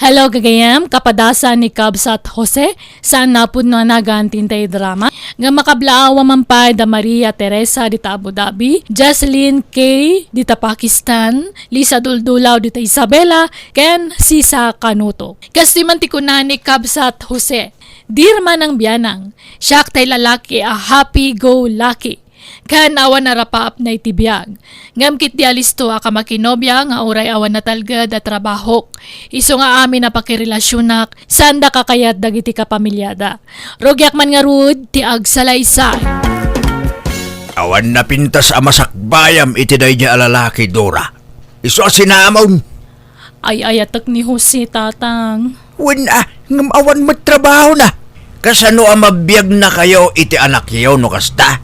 Hello kagayam, kapadasan ni Cubs at Jose, saan napod na nagantintay drama. Nga makablaawa mampay da Maria Teresa dita Abu Dhabi, Jocelyn K dita Pakistan, Lisa Duldulaw dita Isabela, ken Sisa Kanuto. Kastiman ti kunan ni Cubs at Jose, Dear Manang Bianang, siyak tay lalaki a happy-go-lucky. Kan awan na rapaap na itibiyag. Ngam kit dialisto a kamakinobya nga oray awan na talgad at trabahok. Iso nga amin na pakirelasyonak, sanda kakayat dagiti kapamilyada. Rogyak man nga rud, ti agsalaysa. Awan na pintas a masakbayam itiday niya alalaki, Dora. Iso sinamon. Ay ayatak ni Jose, tatang. Ngam awan magtrabaho na. Kasano ang mabiyag na kayo iti anak yaw no kasta?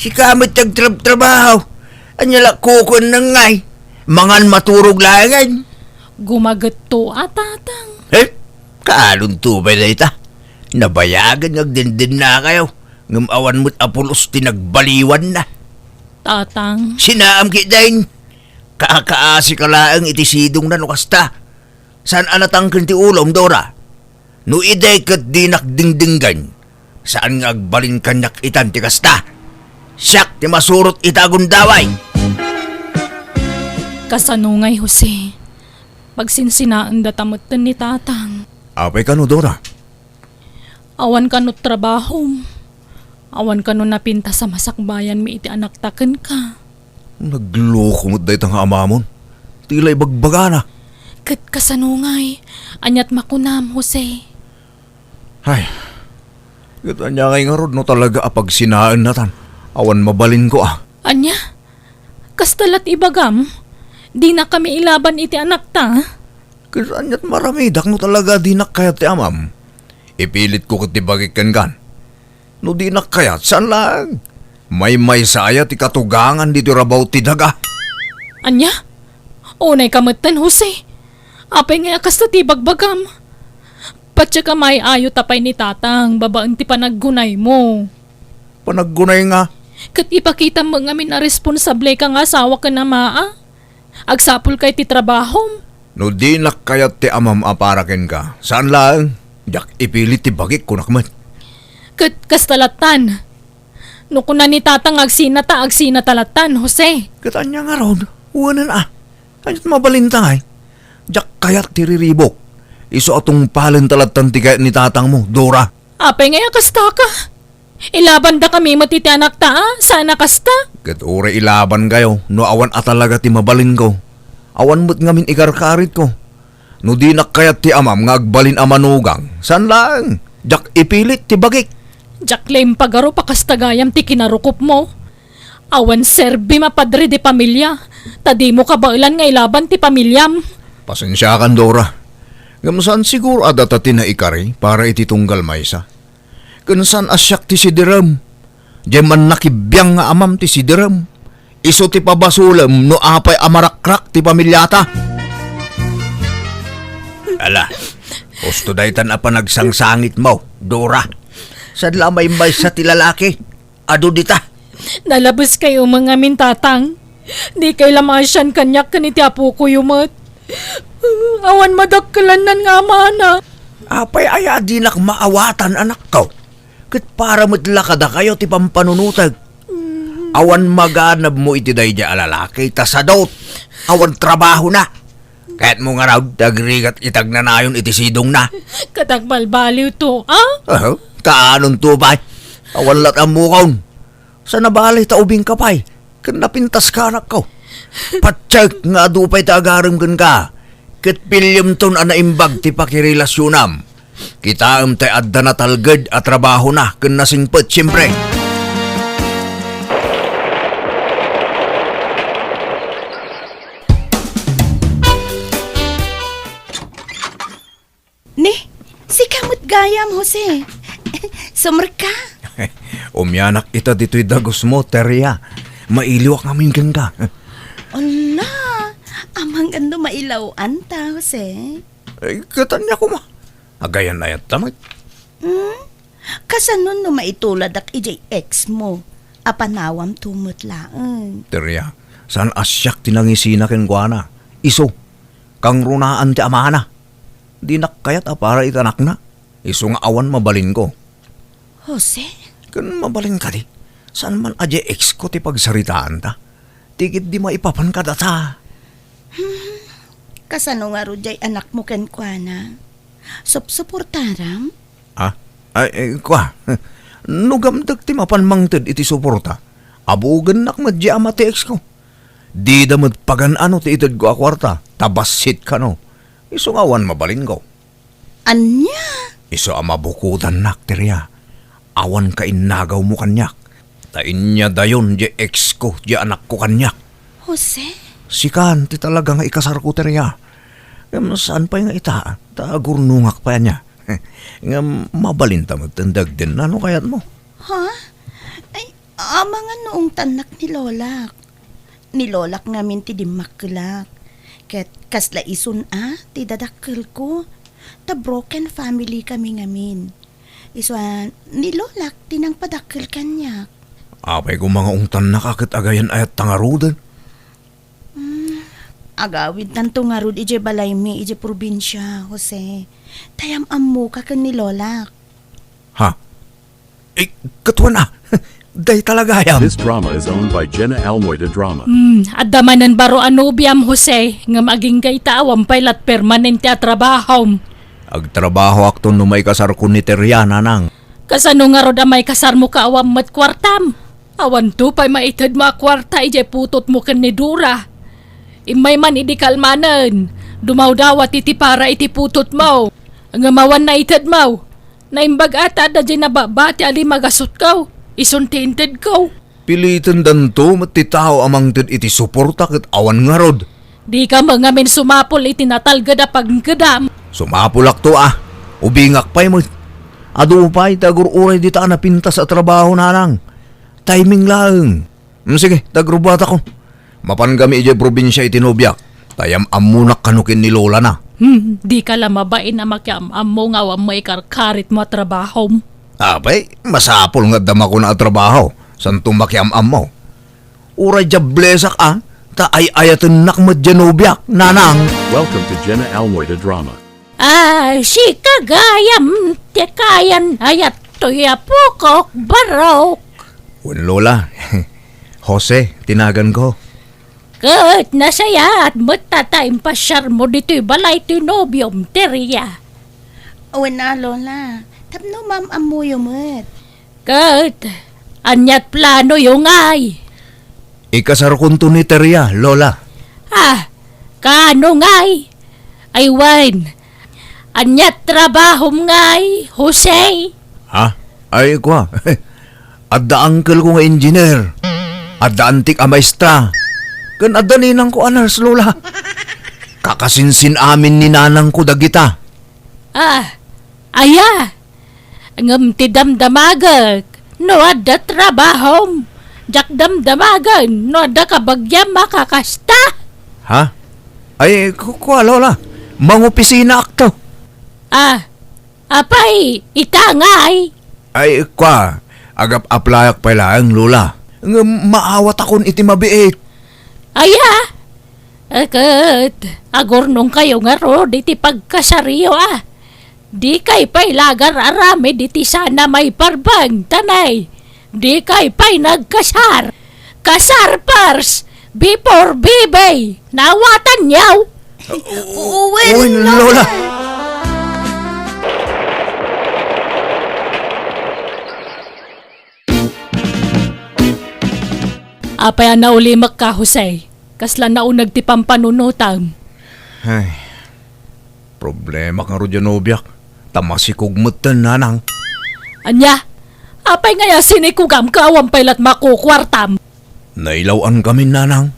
Si kamit trabaho. Anyala kukon na ngay. Mangan maturog langan. Gumagat to, tatang. Kaalong tubay na ita. Nabayagan nagdindin na kayo. Ngam awan mo't apulos tinagbaliwan na. Tatang. Sinaam kidain. Kaakaasi ka laang itisidong na no kasta. Saan anatangkin ti ulom, Dora? No iday kat dinak dingdinggan. Saan nga agbalin kanyak itan ti kasta? Siyak ti masurot itagon daway. Kasanungay, Jose. Pagsinsinaan datamutan ni tatang. Apay ka no, Dora? Awan ka no trabaho. Awan ka no napinta sa masakbayan mi iti anak taken ka. Nagloko mo't dahi tang amamon. Tila'y bagbaga na. Kat kasanungay. Anyat makunam, Jose. Ay, gata niya ngay nga rod no talaga apag sinaan natan. Awan mabalin ko Anya? Kastalat ibagam? Di na kami ilaban iti anak ta? Kasi anyat maramidak no talaga dinak kayat ti amam. Ipilit ko katibagikan kan. No dinak kayat, saan lang? May saya ti katugangan dito rabaw ti daga. Anya? Unay kamatan, Jose. Apay nga kasta ti bagbagam. Patsa ka may ayo tapay ni tatang, babaan ti panaggunay mo. Panaggunay nga. Kat ipakita mo nga na responsable kang asawa ka na maa. Agsapol kay ti trabaho. No dinak kayat ti amam aparaken ka. Saan lang? Yak ipilit ti bagik kunakmat. Kat kastalatan. No kunan ni tatang agsinata-latan, Jose. Katanya nga ron. Uwanan Anyat mabalintay. Jak kayat ti riribok. Iso atong palintalatan ti kayat ni tatang mo, Dora. Apay nga kasta ka. Ilaban da kami matiti anak ta, sana kasta. Kat ure ilaban kayo, no awan atalaga ti mabalin ko. Awan mo't ngamin ikarkarit ko. No dinak kayat ti amam nga agbalin amanugang. San lang? Jak ipilit ti bagik. Jak lem pagaro pakastagayam ti kinarukop mo. Awan serbi mapadre di pamilya. Tadi mo kabailan nga ilaban ti pamilyam. Pasensya kan, Dora. Gamsan siguro adata ti na ikari para iti tunggal maysa. Kansan asyak ti sidiram. Diyan man nakibiyang nga amam ti sidiram. Iso ti pabasulam no apay amarakrak ti pamilyata. Ala, gusto daytan a panagsangsangit mo, Dora. Sadla may sa ti lalaki. Ado dita. Nalabas kayo mga mintatang. Di kay lamasyan kanyak kaniti apo ko yumat. Awan madagkalanan nga mana. Apay aya dinak maawatan anak ko. Kat para matlakada kayo ti pampanunutag. Awan maganab mo iti dayja alalaki tasadot. Awan trabaho na. Kahit mo nga raw dagrigat itag na nayon iti sidong na. Katagbalbaliw to, Kaanon to ba? Awan lat ang mukaw. Sa nabalay taubing kapay. Kan napintas ka anak ko. Patsyak nga dupay tagarang ka. Kat pilyam ton anaimbag ti pakirelasyon kita tay adda na talgad at trabaho na kan nasingpet siyempre. Ni, si kamot gayam, Jose. Summer ka? Umyanak ita dito'y dagos mo, Teria. Mailiwak namin ganda. Ala, amang gando mailawan ta, Jose. Katanya ko ma. Agayan na yan tamay. Kasanon no maitulad ak ijay-ex mo. Apanawam tumutlaan. Teria, saan asyak tinangisina ken guana? Iso, kang runaan ti amana. Di nakayat para itanak na. Iso nga awan mabalin ko. Jose? Kan mabalin ka di. Saan man aje ex ko ti pagsaritaan ta. Tikit di maipapan ka data. Kasano nga rujay anak mo ken kuana? Suportaram? Ah? Ay, kwa. Nugamdag ti mapan mangted iti suporta. Abugan nak madya amati ex ko. Di damot pagan ano ti itad ko akwarta. Tabasit ka no. Iso awan mabalin ko. Anya? Iso amabukutan nak tirya. Awan ka inagaw mo kanyak. Tain niya dayon di ex ko, di anak ko kanyak. Jose? Sikan, ti talaga nga ikasar ko teriya. Saan pa nga ita? Tagurnungak pa niya. Nga mabalinta magtandag din. Ano kayat mo? Ha? Ay, mga noong tanak ni Lolak. Ni Lolak ngamin ti dimakilak. Ket kasla isun ti dadakkel ko. Ta broken family kami ngamin. Iswan, ni Lolak tinang padakkel kanyak. Apay ko mga ungtan nakakit agayan ayat tangarudan. Agawid tanto nga rod ije balay mi ije probinsya, Jose. Tayam ammo ka ken ni Lolak. Ha? Eh, katuan na. Day talaga yam. This drama is owned by JENA ALMOITE DRAMA. Adamanan baro anubiam Jose, nga maging kay taawam pailat permanente a trabaho. Agtrabaho akto no may kasar ko ni Terya, nanang. Kasano nga rod amay kasar mo ka awam mat kwartam. Awan to pa'y maitad mo a kwarta ije putot mo ken ni Dura. Imay man idi kalmanan. Dumaw dawat iti para iti putot mo. Nga mawan na itad mo. Naimbag ata da dyan nababati ali magasot ko. Isuntinted ko. Pilitan danto matitao amang tid iti suporta ket awan nga rod. Di ka mangamin sumapol iti natalgada pagkadam. Sumapulak to Ubingak pa'y mo. Ado pa'y tagur-uray dita na pintas sa trabaho nanang. Timing lang. Sige, tagrubata ko. Mapan kami ije probinsya itinubyak. Tayam amunak kanukin ni Lola na. Di ka lang mabain na makiamam mo nga wam may karkarit mo trabaho. Apay, masapol nga dama ko na trabaho. San tumakiamam mo? Uray jablesak ta ay ayatan nak madjanubyak, nanang. Welcome to JENA ALMOITE DRAMA. Si kagayam te kayan ayat tuya pukok barok. Wen Lola, Jose, tinagan ko. Kat nasaya at matataim pasyar mo dito'y balay tinobyom teriya. Awen na, Lola. Tapno ma'am amuyo mo't. Kat, anyat plano yung ay. Ikasar kunto ni Terya, Lola. Kano ngay? Ay wan, anyat trabaho ngay, Jose. Ha? Ay kwa. Adda uncle ko nga engineer. Adda antik a maestra. Kan adda ninang ko anars, Lola. Kakasinsin amin ni nanang ko dagita. Aya. Ngam ti damdamagag. No adda trabaho. Jak damdamagan. No adda kabagyam makakasta. Ha? Ay, kwa, Lola. Mangopisina akto. Apay, itangay. Ay, kwa. Agap aplayak pa lang, Lola. Nga maawat akon iti mabiit. Aya. Akat, agornong kayo nga rod iti pagkasariyo Di kay pa'y lagar arami diti sana may parbang, tanay. Di kay pa'y nagkasar. Kasar pars, before bibay, nawatan yaw. Uwen, Lola. Apay na ulimak ka, Jose. Kasla na unag ti pampanunutan. Ay, problema kang rodyanobyak. Tamasikugmutan, nanang. Anya, apay nga sinikugam ka awang pailat makukwartam. Nailawan kami, nanang.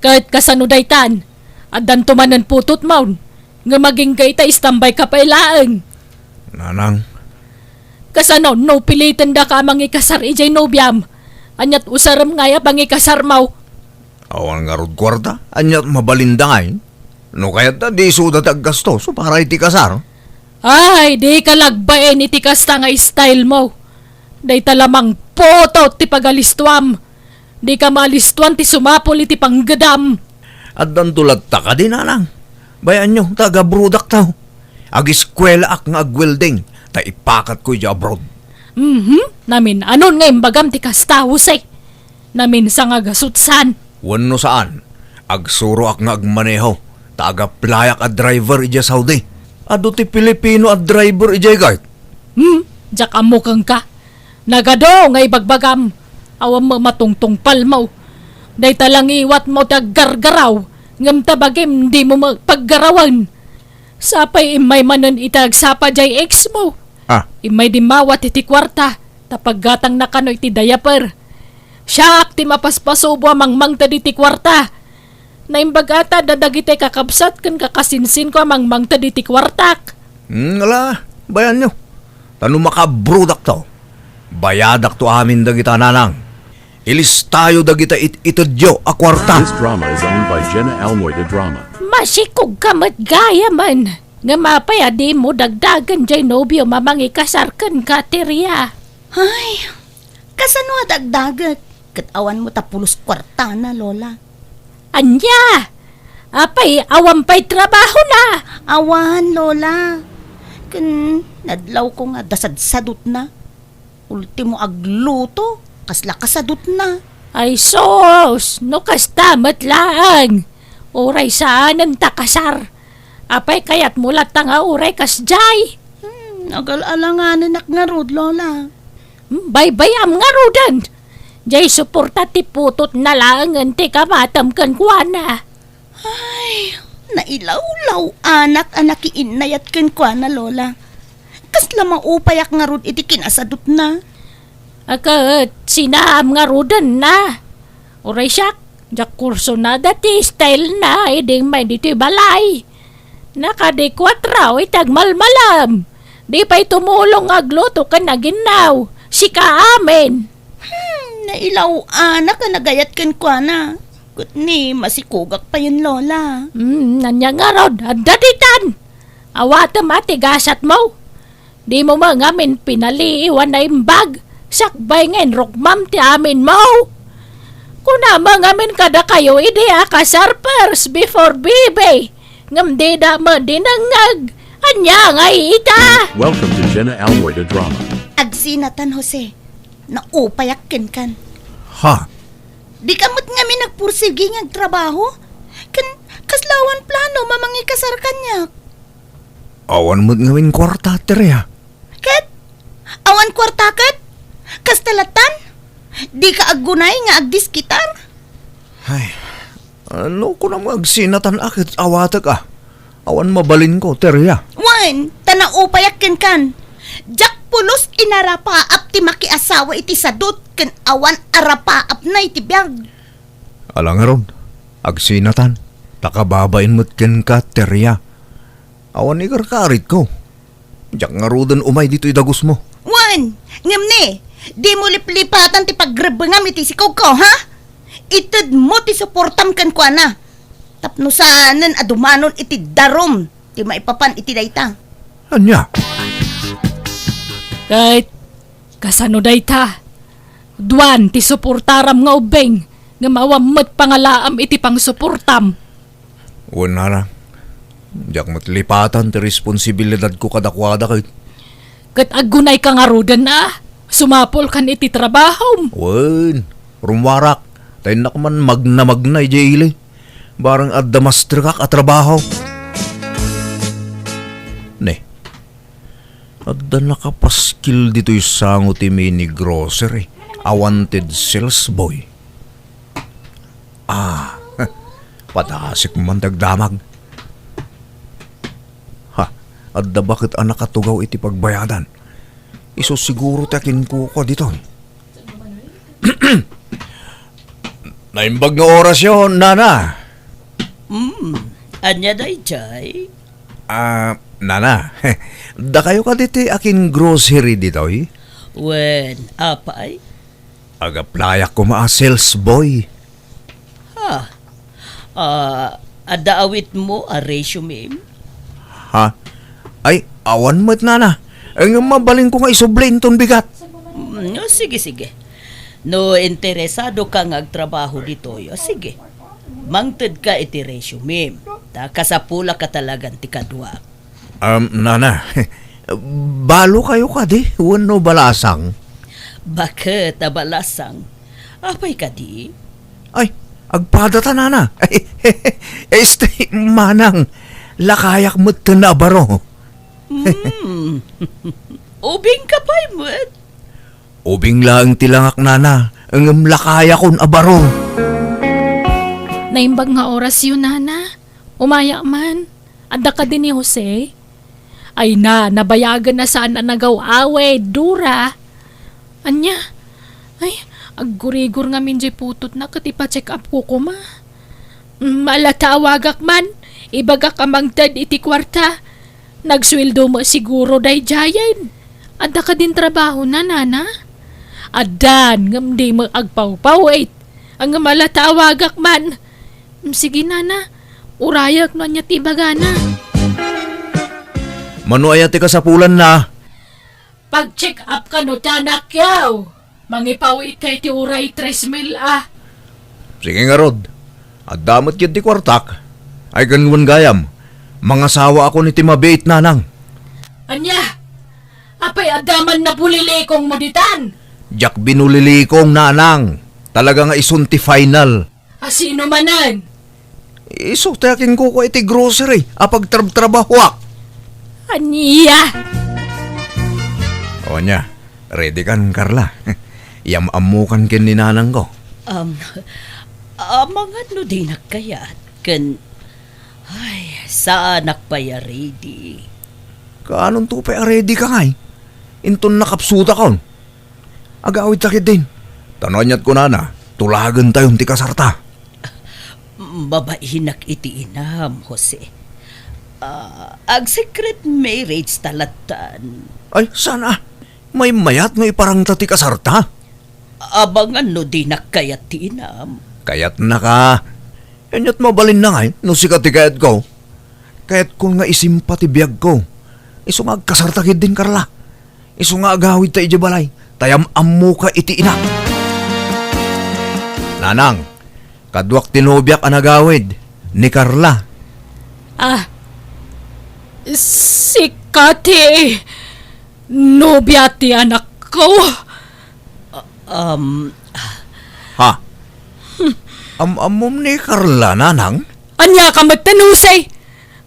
Kahit kasano daytan, adan tumanan putot maun. Nga maging kaita istambay ka pailaan. Nanang, Kasano no pilitan da ka mang ikasar ijay nobyam. Anyat usaram nga bang ikasar mau. awan nga rod kwarta. Anyat mabalindangay. No kaya't na di sudat ag gasto. So para iti kasar. Ay, di ka lagbaen iti kasta nga style mo. Day talamang poto ti pagalistuam. Di ka malistuan ti sumapol iti panggadam. At dan tulad ta ka din, nanang. Bayan nyo, taga-brudak tao. Ag-eskwela ak nga ag-welding, ta ipakat ko abroad. Namin anon nga imbagam ti kasta Jose. Namin sa nga gasutsan. Wano saan? Agsuro ak nga agmaneho, ta agaplayak a driver ija Saudi. Ado ti Pilipino a driver ija guard. Diyak amukang ka. Nagado nga ibagbagam. Awam mo matungtong palmaw. Day talang iwat mo taggargaraw. Ngam tabagim di mo magpaggarawan. Sapay imay manon itag sapa jay ex mo. Imay di mawat iti kwarta. Tapaggatang nakano iti diaper. Siya ti mapaspasubo amang mangta iti kwarta. Naimbagata dadagite kakabsat kan kakasinsin ko amang mangta iti kwartak. Ala, bayan nyo. Tano makabrudak to. Bayadak to amin dagita nanang. Ilis tayo dagita itudyo a kwarta. This drama is owned by JENA ALMOITE DRAMA. Masikog kamat gaya man. Nga mapaya di mo dagdagan jay nobyo mamang ikasarkan ka teriya. Ay, kasano dagdagat? Katawa mo tapulos kwarta na, Lola. Anya! Apay, awam pa'y trabaho na! Awan, Lola. Nadlaw ko nga dasad-sadot na. Ultimo agluto, kasla kasadot na. Ay sos! No kastamat laang! Uray saan ang takasar? Apay kayat mulat nga uray kasjay! Nagal-alanganan ak nga rod, Lola. Bye-bye am nga rodan! Jay suporta ti putot na laangan ti kamatam kan kuana. Ay, nailaw-law anak iinayat ken kwa na, Lola. Kasla maupayak nga rod iti kinasadot na. Akat sinaam nga rodan na. Uray siyak, jak kurso na dati style na iding may dito balay. Nakadekwatraw itag malmalam. Di pa'y tumulong agluto ka na ginaw. Sika amin. Nailaw anak ka nagayat ken kwa na. Kutni, masikugak pa yun, Lola. Nanya nga rod, adaditan. Awata matigasat mo. Di mo mga amin pinaliiwan na imbag. Sakbay ngayon rokmam ti amin mo. Kuna mga amin kada kayo, ideya ka sarpers before bibe. Ngam di da mo dinangag. Anya nga ita. Welcome to JENA ALMOITE DRAMA. Agsinatan, Jose. Naupayak ken kan. Ha? Di kamot nga mi nagpursigi ng trabaho. Kaslawan plano mamangi kasar kanyak. Awan mo't ngawin kwarta, Terea. Ket? Awan kwarta ket? Kastalatan? Di ka agunay nga agdiskitar? Ay, ano ko na magsinatan akit awata ka? Awan mabalin ko, Terea. Wan, tanaupayak ken kan. Jak pulos inarapaap ti makiasawa iti sadot ken awan arapaap na iti biyag. Alang ron, agsinatan. Takababain mo't ken ka, Terea. Awan ikarkarit ko. Jak nga rodan umay dito'y dagos mo. Wan, ngam ni, di mo liplipatan ti pagrebengam iti sikaw ko, ha? Ited mo ti suportam ken kwa na. Tapno saanan adumanon iti darom ti maipapan iti dayta. Anya? Kahit kasano dayta. Duan ti suportaram nga ubeng. Nga mawamot pangalaam iti pang suportam. Wala na. Jak matlipatan ti responsibilidad ko kadakwada kay. Kat agunay ka nga rodan na. Sumapol kan iti trabaho. Wen, rumwarak. Tayo nakman magna ijay barang addamastra ka trabaho. Ne, adda nakapaskil dito yung sango ti mini grocery. A wanted sales boy. Patasik man dagdamag. Adda bakit anak katugaw iti pagbayadan? Iso siguro takin ko dito. Naimbag nga oras yun, Nana. Anya day jay? Nana, da kayo ka diti akin grocery dito, eh? Wen, apay? Agaplayak ko sales boy. Adaawit mo a resume? Ha? Ay, awan mo't Nana. Ang mabaling ko nga isublin ton bigat. Sige. No interesado ka nga agtrabaho dito, sige. Mangted ka iti resume. Ta kasapula ka talagang ti kadwa. Nana, balo kayo ka di, wano balasang. Bakit abalasang? Apay ka di? Ay, agpadata nana. Ay, este, manang, lakayak mo na baro. Ubing ka pa'y mo't. Ubing lang tilangak nana, ang lakaya kon abaro. Naimbag nga oras yun, nana. Umaya man. Adda ka din ni Jose. Ay nabayagan na saan na nagaw-awe, dura. Anya, ay, aggurigor nga minjay putot na katipa-check up ko kuma. Malatawagak man, ibagak amang tad iti kwarta. Nagsweldo mo siguro day jayan. Adda ka din trabaho na, nana. Adan, ngam di mo agpaw-pawait. Ang malatawagak man. Sige, nana, urayak na niya tibagana. Mano ayati ka sa pulan na. Pag-check up ka no, tanak yaw. Mangipawit kay ti uray 3,000 ah. Sige nga rod, at damot yun di kwartak. Ay ganwan gayam, mga sawa ako ni Timabait nanang. Anya, apay adaman na bulilikong moditan. Jak binulilikong nanang, talaga nga isunti final. Asino manan? Iso tayakin ko iti grocery, apag trabahwak. Aniya. O nya, ready kan Carla. Yamamukan kin ni nanang ko. Mga no di nakayat. Ay, saan nakpaya ready? Kaanon to pa ready ka ngay? Inton nakapsuta kon. Agawid sakit din. Tanonyat ko nana, tulagan tayong ti kasarta. Babahinak iti inam, Jose. Ag secret marriage talatan. Ay, sana? May mayat nga iparang ti kasarta? Abangan no di nakayat ti inam. Kayat na ka. Enyat mabalin na ngay, no si katikayat ko. Kayat kung nga isimpati biyag ko. Iso nga agkasartakid din, Carla. Iso nga agawid ta ijabalay. Tayam ammo ka iti ina. Nanang, kadwak tinubyak ang agawid ni Carla. Si Kati. Nobya ti anak ko. Ha? Amom ni Carla, nanang? Anya ka magtanusay.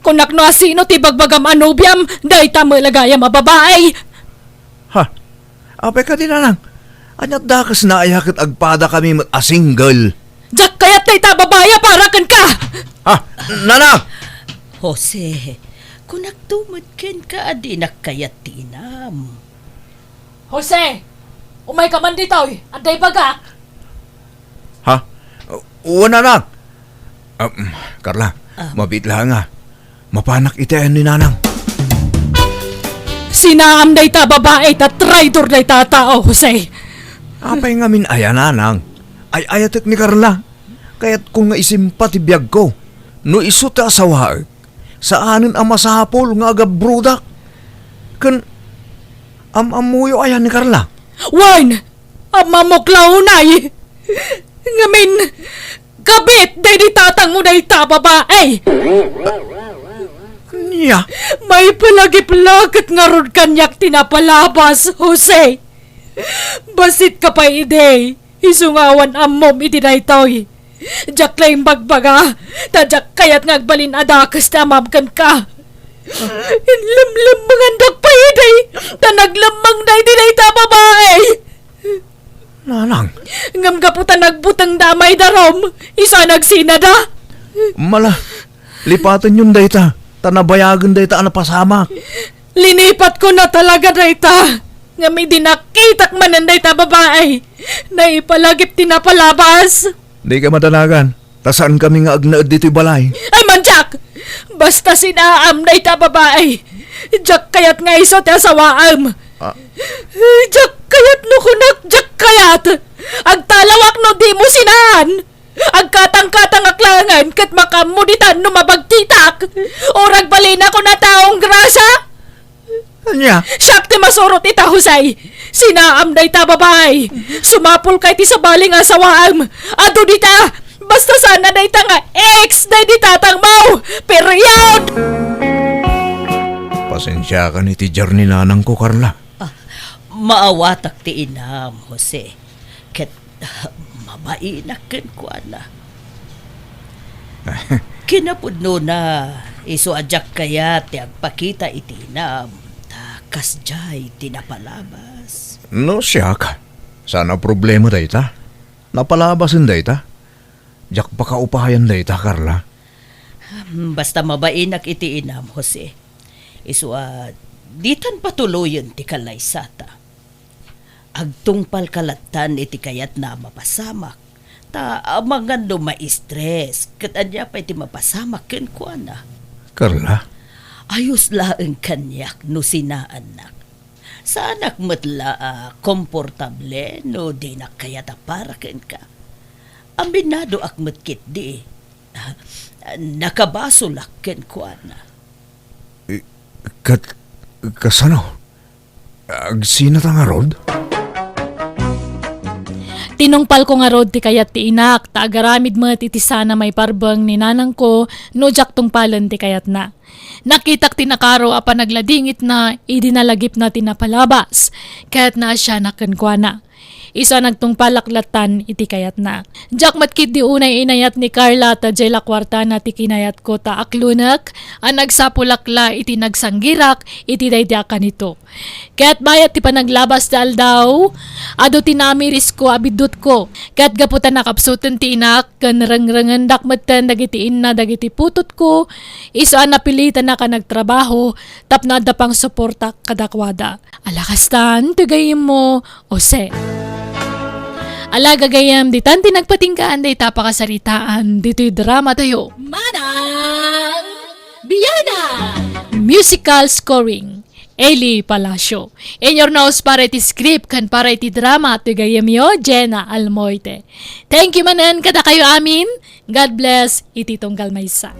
Kung nakno asino ti bagbagam anobyam, dahi tamo lagayam mababaay. Ha? Apay ka din, nanang. Anyat dakas na ayakit agpada kami single. Diyak kaya't na itababaya para kan ka. Ha? Nanang! Jose, kung nagtumad ken ka adi nakayat ti inam. Jose, umay ka man dito, anday bagak. Ha? Uwan, nanang. Carla, mabit lang nga. Mapanak itayan ni nanang. Sinaam day ta babae ta traitor day ta tao, Jose. Apay nga min aya, nanang. Ay ayatek ni Carla. Kaya't kung nga isimpati biyag ko. No iso ta asawa. Saanin ang masapol nga agabrudak. Kan amuyo ayan ni Carla. Wan! Amamoklaw nay! Ngamin, kabit day di tatang mo day ta babae. Niya? May palagip-lagit nga ron kanyak tinapalabas, Jose. Basit ka pa ide. Isungawan amom iti daytoy. Diyak lang bagbaga. Tadyak kayat ngagbalin adakas na amamkan ka. Inlamlam mangandak pa ide. Tanaglamang na iti dayta babae. Nanang? Ngam kaputan nagbutang damay darom. Isa nagsinada. Mala, lipatan yun dayta. Tanabayagan dayta ang napasamak. Linipat ko na talaga dayta. Nga may dinakitak manan dayta babae. Na ipalagip tinapalabas. Di ka madanagan. Tasaan kami nga agnaad dito'y balay. Ay man, Jack! Basta sinaam dayta babae. Jack kayat nga iso ti asawaam. Jack kayat no kunak, Jack kayat. Agtalawak no di mo sinaan. Agkatang-katang aklangan kat makamuditan no mabagtitak. Orag balina ko na taong grasa. Anya? Siyak ti masurot ita, Husay. Sinaam day ta babay. Sumapol kay ti sabaling asawaam. Ado dita. Basta sana day ta nga ex day di tatang mau. Period! Pasensya ka ni ti Jarni nanang ko, Carla. Maawatak ti inam, Jose. Ket mabainak ken kuana. Kinapudno na iso ajak kaya ti agpakita iti inam. Kasjay tinapalabas. No, siya ka. Sana problema dayta. Napalabasin dayta. Jak pa kaupahayan dayta, Carla. Basta mabainak iti inam, Jose. Iso ditan patuloyon ti kalaysata. Agtungpal kalatan iti kayat na mapasamak. Ta amangan do ma-stress. Kat anya pa iti mapasamak ken kuana. Carla? Ayos laeng kanyak no sinaanak. Sanak matla komportable no di na kaya taparaken ka. Ambinado ak matkit di. Nakabasulak ken kuana. Kasano? Agsinat ang arod? Tinungpal ko nga rod ti kayat ti inak, ta agaramid mo iti sana may parbang ni nanang ko, no jak tungpalan ti kayat na. Nakitak tinakaro apa nagladingit na, idinalagip na tinapalabas, kaya't na siya nakankwana. Isa nagtungpalaklatan iti kayat na. Jak matkit di unay inayat ni Carla ta jayla kwarta na ti kinayat ko ta aklunak, ang nagsapulakla iti nagsanggirak iti daydiakan nito. Kaya't bayat ti panaglabas dal daw, ado tinamiris ko abidut ko. Kaya't gaputan nakapsutan ti inak, kan rangrangan dakmatan dagiti inna dagiti putot ko, iso ang napilitan na ka nagtrabaho, tapnada pang suporta kadakwada. Alakastan, tugayim mo, Jose. Alaga gayam, ditan tinagpatingkaan day tapakasaritaan, dito'y drama tayo. Manang Bianang! Musical scoring, Eli Palacio. In your nose para iti script kan para iti drama to gayam yo, JENA ALMOITE. Thank you manan kada kayo amin. God bless, iti tunggal maysa.